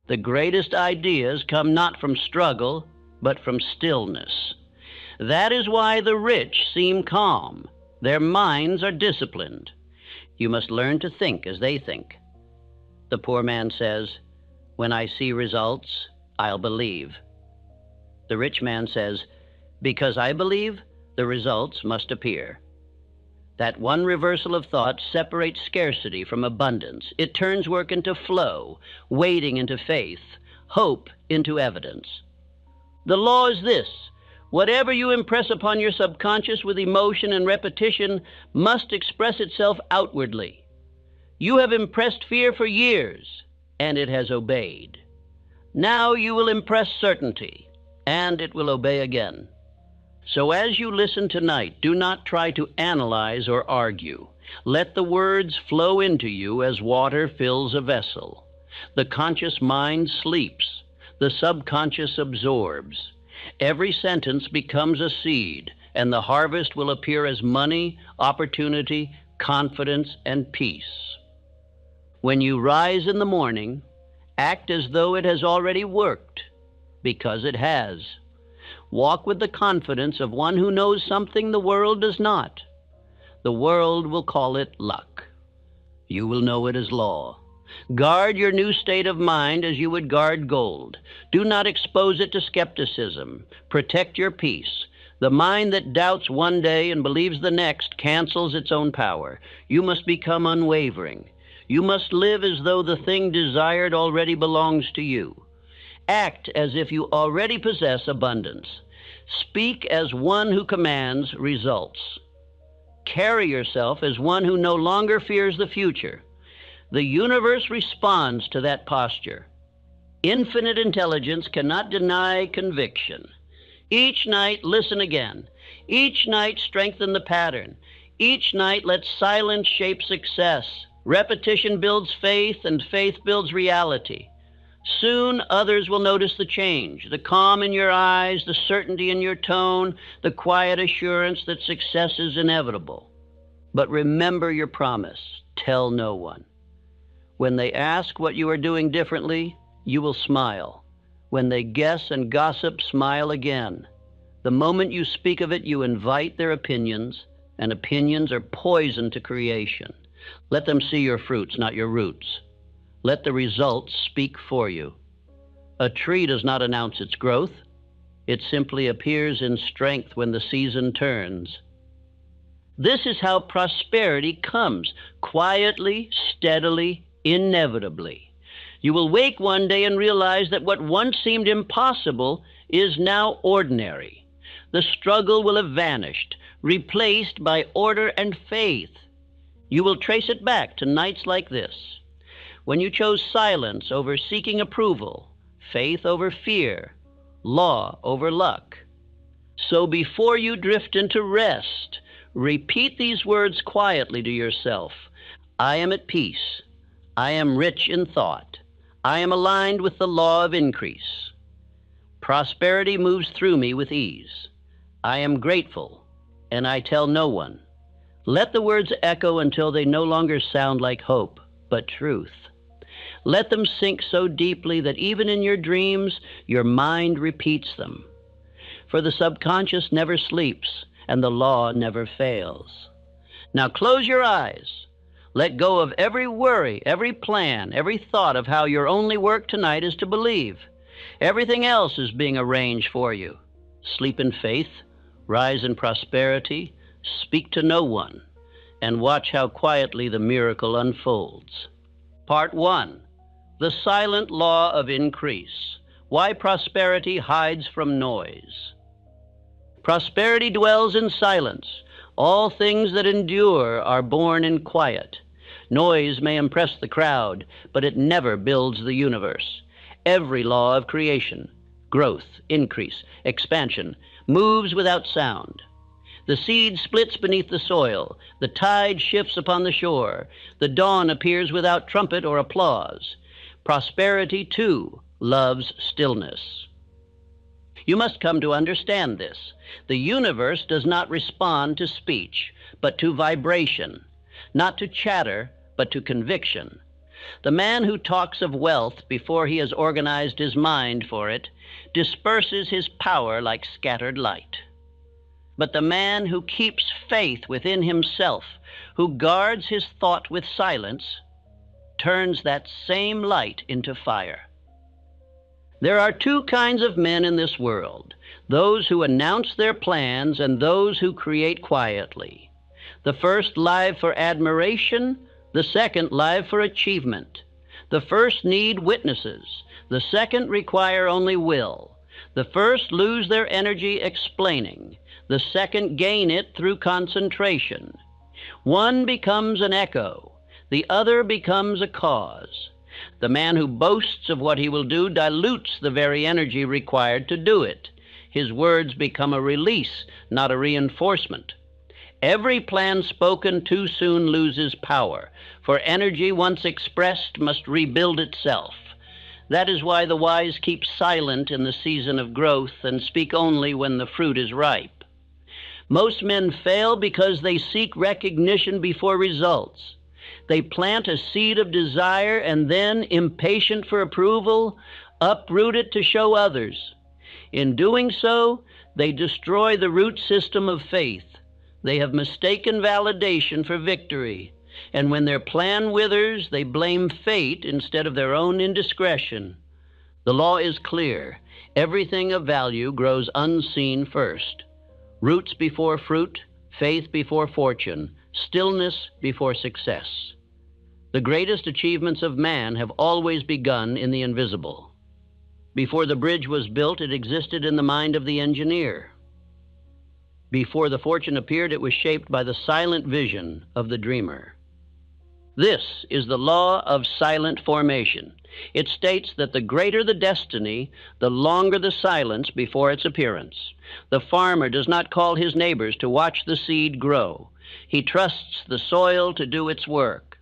The greatest ideas come not from struggle, but from stillness. That is why the rich seem calm. Their minds are disciplined. You must learn to think as they think. The poor man says, "When I see results, I'll believe." The rich man says, "Because I believe, the results must appear." That one reversal of thought separates scarcity from abundance. It turns work into flow, waiting into faith, hope into evidence. The law is this: whatever you impress upon your subconscious with emotion and repetition must express itself outwardly. You have impressed fear for years, and it has obeyed. Now you will impress certainty, and it will obey again. So as you listen tonight, do not try to analyze or argue. Let the words flow into you as water fills a vessel. The conscious mind sleeps. The subconscious absorbs. Every sentence becomes a seed, and the harvest will appear as money, opportunity, confidence, and peace. When you rise in the morning, act as though it has already worked, because it has. Walk with the confidence of one who knows something the world does not. The world will call it luck. You will know it as law. Guard your new state of mind as you would guard gold. Do not expose it to skepticism. Protect your peace. The mind that doubts one day and believes the next cancels its own power. You must become unwavering. You must live as though the thing desired already belongs to you. Act as if you already possess abundance. Speak as one who commands results. Carry yourself as one who no longer fears the future. The universe responds to that posture. Infinite intelligence cannot deny conviction. Each night, listen again. Each night, strengthen the pattern. Each night, let silence shape success. Repetition builds faith, and faith builds reality. Soon others will notice the change, the calm in your eyes, the certainty in your tone, the quiet assurance that success is inevitable. But remember your promise. Tell no one. When they ask what you are doing differently, you will smile. When they guess and gossip, smile again. The moment you speak of it, you invite their opinions, and opinions are poison to creation. Let them see your fruits, not your roots. Let the results speak for you. A tree does not announce its growth. It simply appears in strength when the season turns. This is how prosperity comes, quietly, steadily, inevitably. You will wake one day and realize that what once seemed impossible is now ordinary. The struggle will have vanished, replaced by order and faith. You will trace it back to nights like this, when you chose silence over seeking approval, faith over fear, law over luck. So before you drift into rest, repeat these words quietly to yourself. I am at peace. I am rich in thought. I am aligned with the law of increase. Prosperity moves through me with ease. I am grateful, and I tell no one. Let the words echo until they no longer sound like hope, but truth. Let them sink so deeply that even in your dreams, your mind repeats them. For the subconscious never sleeps, and the law never fails. Now close your eyes. Let go of every worry, every plan, every thought of how your only work tonight is to believe. Everything else is being arranged for you. Sleep in faith, rise in prosperity, speak to no one, and watch how quietly the miracle unfolds. Part 1. The silent law of increase. Why prosperity hides from noise. Prosperity dwells in silence. All things that endure are born in quiet. Noise may impress the crowd, but it never builds the universe. Every law of creation, growth, increase, expansion, moves without sound. The seed splits beneath the soil. The tide shifts upon the shore. The dawn appears without trumpet or applause. Prosperity, too, loves stillness. You must come to understand this. The universe does not respond to speech, but to vibration. Not to chatter, but to conviction. The man who talks of wealth before he has organized his mind for it disperses his power like scattered light. But the man who keeps faith within himself, who guards his thought with silence, turns that same light into fire. There are two kinds of men in this world, those who announce their plans and those who create quietly. The first live for admiration, the second live for achievement. The first need witnesses, the second require only will. The first lose their energy explaining, the second gain it through concentration. One becomes an echo, the other becomes a cause. The man who boasts of what he will do dilutes the very energy required to do it. His words become a release, not a reinforcement. Every plan spoken too soon loses power, for energy once expressed must rebuild itself. That is why the wise keep silent in the season of growth and speak only when the fruit is ripe. Most men fail because they seek recognition before results. They plant a seed of desire and then, impatient for approval, uproot it to show others. In doing so, they destroy the root system of faith. They have mistaken validation for victory, and when their plan withers, they blame fate instead of their own indiscretion. The law is clear. Everything of value grows unseen first. Roots before fruit, faith before fortune, stillness before success. The greatest achievements of man have always begun in the invisible. Before the bridge was built, it existed in the mind of the engineer. Before the fortune appeared, it was shaped by the silent vision of the dreamer. This is the law of silent formation. It states that the greater the destiny, the longer the silence before its appearance. The farmer does not call his neighbors to watch the seed grow. He trusts the soil to do its work.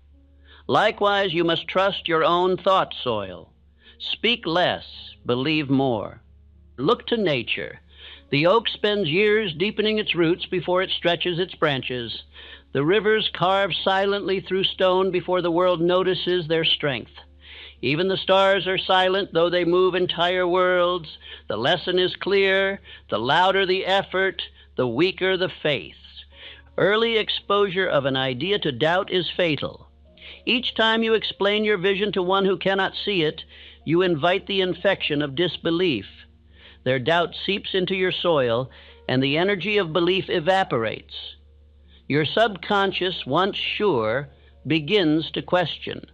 Likewise, you must trust your own thought soil. Speak less, believe more. Look to nature. The oak spends years deepening its roots before it stretches its branches. The rivers carve silently through stone before the world notices their strength. Even the stars are silent, though they move entire worlds. The lesson is clear. The louder the effort, the weaker the faith. Early exposure of an idea to doubt is fatal. Each time you explain your vision to one who cannot see it, you invite the infection of disbelief. Their doubt seeps into your soil, and the energy of belief evaporates. Your subconscious, once sure, begins to question.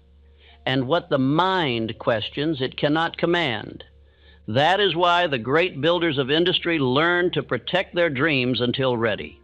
And what the mind questions, it cannot command. That is why the great builders of industry learn to protect their dreams until ready.